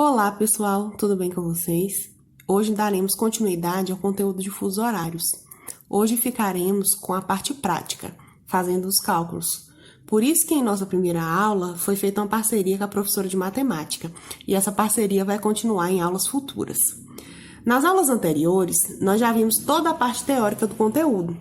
Olá, pessoal, tudo bem com vocês? Hoje daremos continuidade ao conteúdo de fusos horários. Hoje ficaremos com a parte prática, fazendo os cálculos. Por isso que em nossa primeira aula foi feita uma parceria com a professora de matemática, e essa parceria vai continuar em aulas futuras. Nas aulas anteriores, nós já vimos toda a parte teórica do conteúdo,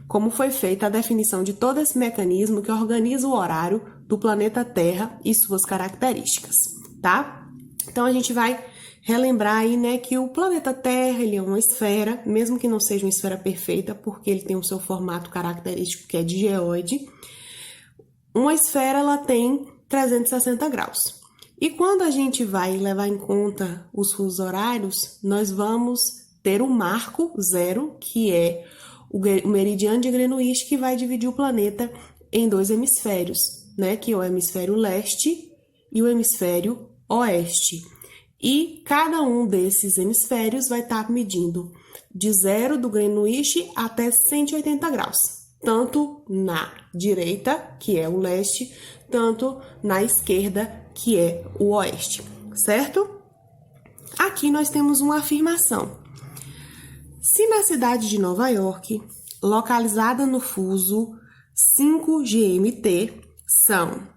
como foi feita a definição de todo esse mecanismo que organiza o horário do planeta Terra e suas características, tá? Então, a gente vai relembrar aí, né, que o planeta Terra, ele é uma esfera, mesmo que não seja uma esfera perfeita, porque ele tem o seu formato característico, que é de geóide. Uma esfera, ela tem 360 graus. E quando a gente vai levar em conta os fusos horários, nós vamos ter o marco zero, que é o meridiano de Greenwich, que vai dividir o planeta em dois hemisférios, né, que é o hemisfério leste e o hemisfério oeste. E cada um desses hemisférios vai estar medindo de 0 do Greenwich até 180 graus, tanto na direita, que é o leste, tanto na esquerda, que é o oeste, certo? Aqui nós temos uma afirmação. Se na cidade de Nova York, localizada no fuso 5 GMT, são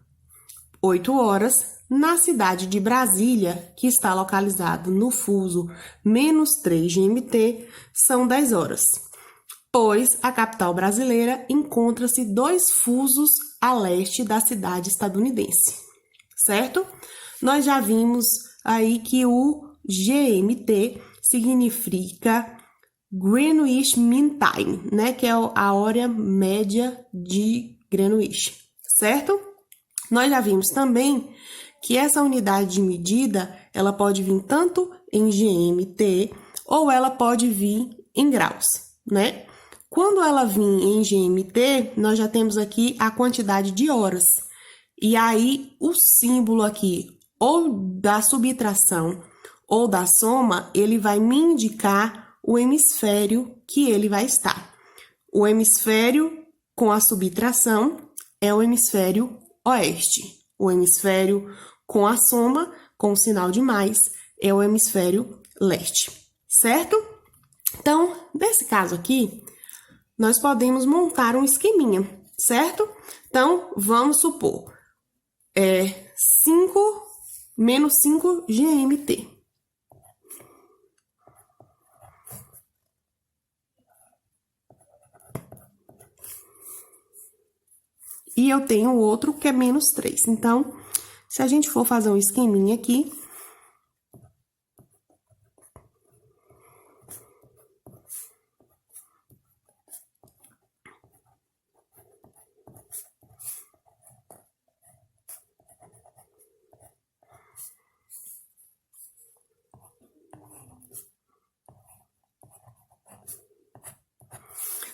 8 horas, na cidade de Brasília, que está localizado no fuso menos 3 GMT, são 10 horas, pois a capital brasileira encontra-se 2 fusos a leste da cidade estadunidense, certo? Nós já vimos aí que o GMT significa Greenwich Mean Time, né? Que é a hora média de Greenwich, certo? Nós já vimos também que essa unidade de medida, ela pode vir tanto em GMT ou ela pode vir em graus, né? Quando ela vir em GMT, nós já temos aqui a quantidade de horas. E aí, o símbolo aqui, ou da subtração ou da soma, ele vai me indicar o hemisfério que ele vai estar. O hemisfério com a subtração é o hemisfério oeste. O hemisfério com a soma, com o sinal de mais, é o hemisfério leste, certo? Então, nesse caso aqui, nós podemos montar um esqueminha, certo? Então, vamos supor, 5 menos 5 GMT. E eu tenho outro que é menos 3. Então, se a gente for fazer um esqueminha aqui,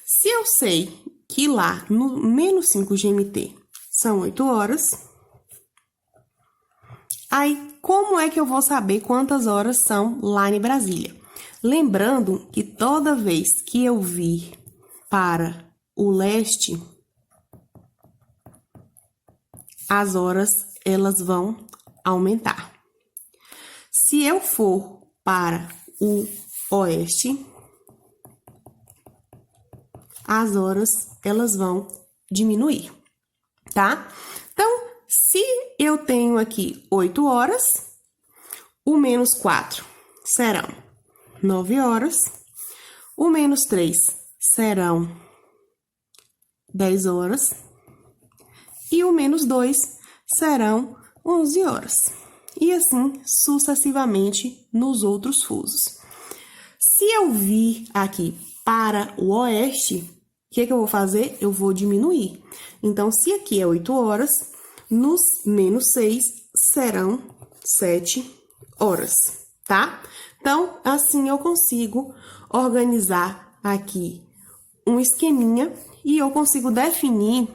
se eu sei que lá no menos 5 GMT são 8 horas, aí como é que eu vou saber quantas horas são lá em Brasília? Lembrando que toda vez que eu vir para o leste, as horas elas vão aumentar. Se eu for para o oeste, as horas elas vão diminuir, tá? Então, se eu tenho aqui 8 horas, o menos 4 serão 9 horas, o menos 3 serão 10 horas, e o menos 2 serão 11 horas. E assim, sucessivamente, nos outros fusos. Se eu vir aqui para o oeste, o que eu vou fazer? Eu vou diminuir. Então, se aqui é 8 horas, nos menos 6 serão 7 horas, tá? Então, assim eu consigo organizar aqui um esqueminha e eu consigo definir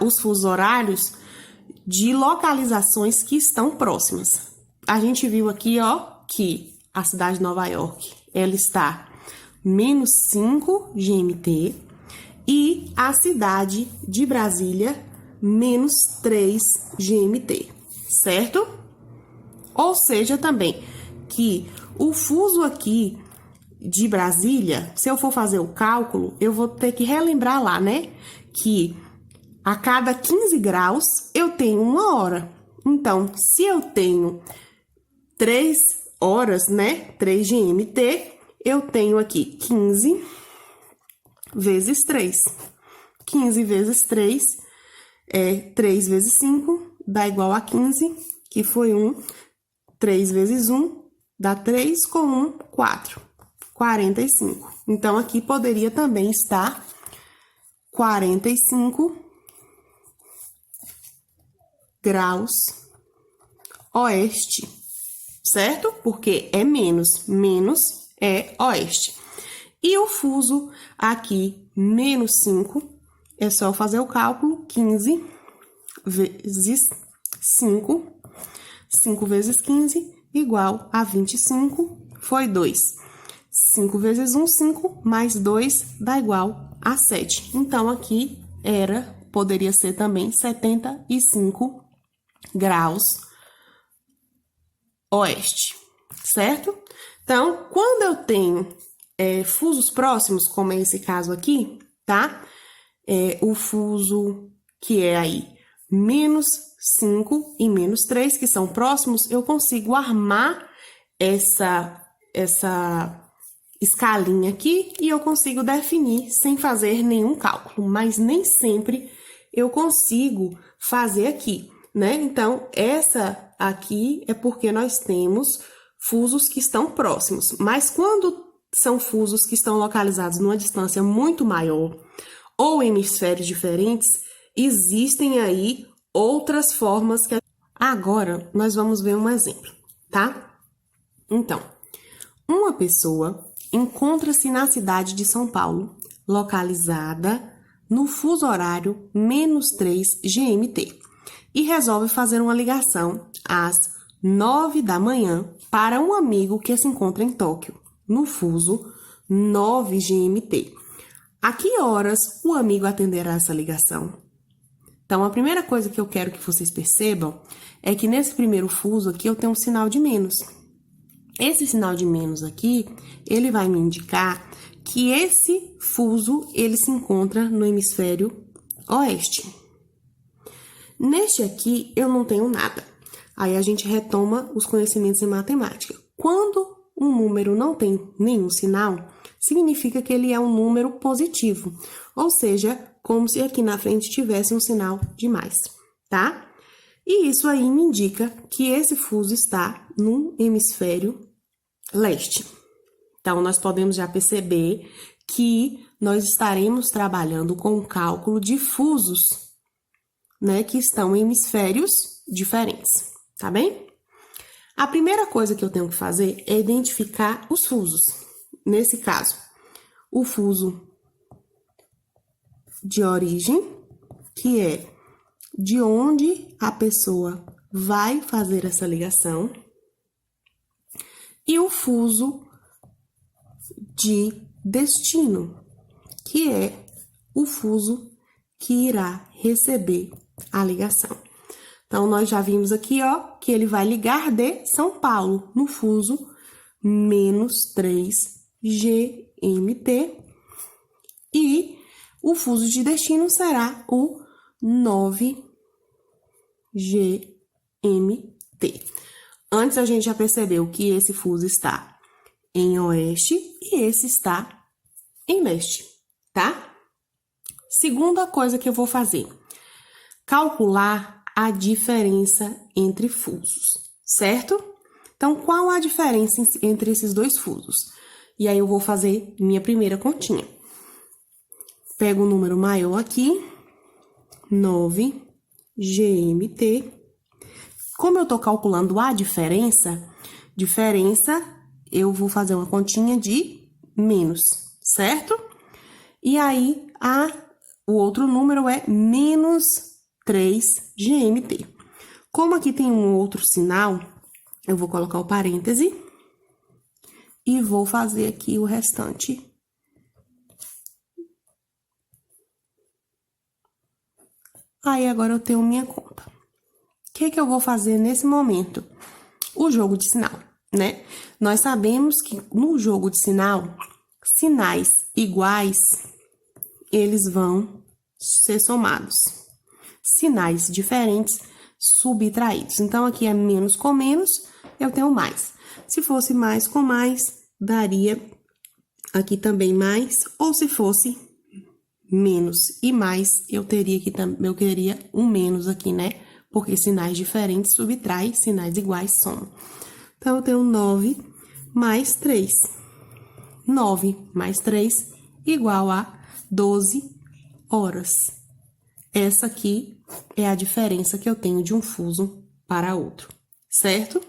os fusos horários de localizações que estão próximas. A gente viu aqui, ó, que a cidade de Nova York, ela está menos 5 GMT e a cidade de Brasília, menos 3 GMT, certo? Ou seja, também que o fuso aqui de Brasília, se eu for fazer o cálculo, eu vou ter que relembrar lá, né? Que a cada 15 graus eu tenho 1 hora. Então, se eu tenho 3 horas, né? 3 GMT, eu tenho aqui 15 vezes 3. 15 vezes 3 é 3 vezes 5, dá igual a 15, que foi 1. 3 vezes 1 dá 3, com 1, 4. 45. Então, aqui poderia também estar 45 graus oeste, certo? Porque é menos, menos é oeste. E o fuso aqui, menos 5, é só fazer o cálculo, 15 vezes 5, 5 vezes 15, igual a 25, foi 2. 5 vezes 1, 5, mais 2 dá igual a 7. Então, aqui poderia ser também 75 graus oeste, certo? Então, quando eu tenho fusos próximos, como é esse caso aqui, tá? O fuso que é aí menos 5 e menos 3, que são próximos, eu consigo armar essa escalinha aqui e eu consigo definir sem fazer nenhum cálculo, mas nem sempre eu consigo fazer aqui, né? Então, essa aqui é porque nós temos fusos que estão próximos, mas quando são fusos que estão localizados numa distância muito maior ou hemisférios diferentes, existem aí outras formas que... Agora, nós vamos ver um exemplo, tá? Então, uma pessoa encontra-se na cidade de São Paulo, localizada no fuso horário menos 3 GMT, e resolve fazer uma ligação às 9 da manhã para um amigo que se encontra em Tóquio, no fuso 9 GMT. A que horas o amigo atenderá essa ligação? Então, a primeira coisa que eu quero que vocês percebam é que nesse primeiro fuso aqui eu tenho um sinal de menos. Esse sinal de menos aqui, ele vai me indicar que esse fuso, ele se encontra no hemisfério oeste. Neste aqui, eu não tenho nada. Aí, a gente retoma os conhecimentos em matemática. Quando um número não tem nenhum sinal, significa que ele é um número positivo. Ou seja, como se aqui na frente tivesse um sinal de mais, tá? E isso aí me indica que esse fuso está no hemisfério leste. Então, nós podemos já perceber que nós estaremos trabalhando com o cálculo de fusos, né, que estão em hemisférios diferentes, tá bem? A primeira coisa que eu tenho que fazer é identificar os fusos. Nesse caso, o fuso de origem, que é de onde a pessoa vai fazer essa ligação, e o fuso de destino, que é o fuso que irá receber a ligação. Então, nós já vimos aqui, ó, que ele vai ligar de São Paulo, no fuso menos 3 GMT, e o fuso de destino será o 9 GMT. Antes, a gente já percebeu que esse fuso está em oeste e esse está em leste, tá? Segunda coisa que eu vou fazer, calcular a diferença entre fusos, certo? Então, qual a diferença entre esses dois fusos? E aí, eu vou fazer minha primeira continha. Pego o número maior aqui, 9 GMT. Como eu tô calculando a diferença, eu vou fazer uma continha de menos, certo? E aí, o outro número é menos 3 GMT. Como aqui tem um outro sinal, eu vou colocar o parêntese e vou fazer aqui o restante. Aí, agora eu tenho minha conta. O que eu vou fazer nesse momento? o jogo de sinal, né? Nós sabemos que no jogo de sinal, sinais iguais, eles vão ser somados. Sinais diferentes, subtraídos. Então, aqui é menos com menos, eu tenho mais. Se fosse mais com mais, daria aqui também mais, ou se fosse menos e mais, eu teria um menos aqui, né? Porque sinais diferentes subtrai, sinais iguais somam. Então, eu tenho 9 mais 3. 9 mais 3 igual a 12 horas. Essa aqui é a diferença que eu tenho de um fuso para outro, certo?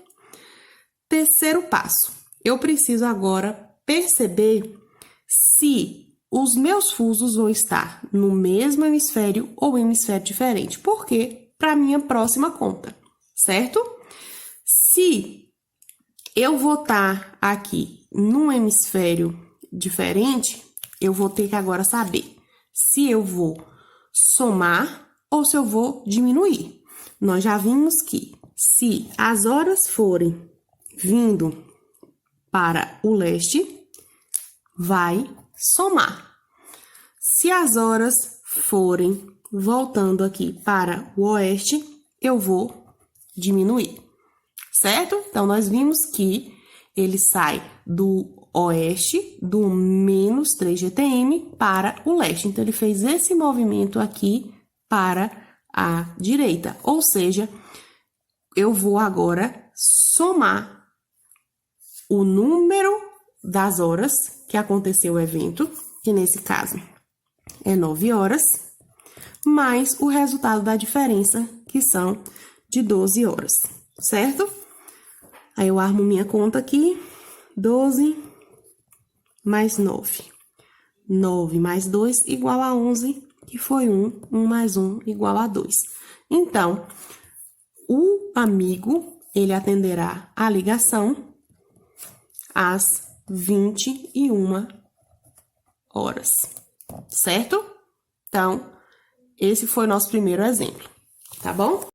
Terceiro passo, eu preciso agora perceber se os meus fusos vão estar no mesmo hemisfério ou hemisfério diferente. Por quê? Para minha próxima conta, certo? Se eu vou estar aqui num hemisfério diferente, eu vou ter que agora saber se eu vou somar ou se eu vou diminuir. Nós já vimos que se as horas forem vindo para o leste, vai somar. Se as horas forem voltando aqui para o oeste, eu vou diminuir, certo? Então, nós vimos que ele sai do oeste, do menos 3 GTM, para o leste. Então, ele fez esse movimento aqui para a direita. Ou seja, eu vou agora somar o número das horas que aconteceu o evento, que nesse caso é 9 horas, mais o resultado da diferença, que são de 12 horas, certo? Aí, eu armo minha conta aqui, 12 mais 9. 9 mais 2 igual a 11, que foi 1. 1 mais 1 igual a 2. Então, o amigo, ele atenderá a ligação às 21 horas, certo? Então, esse foi o nosso primeiro exemplo, tá bom?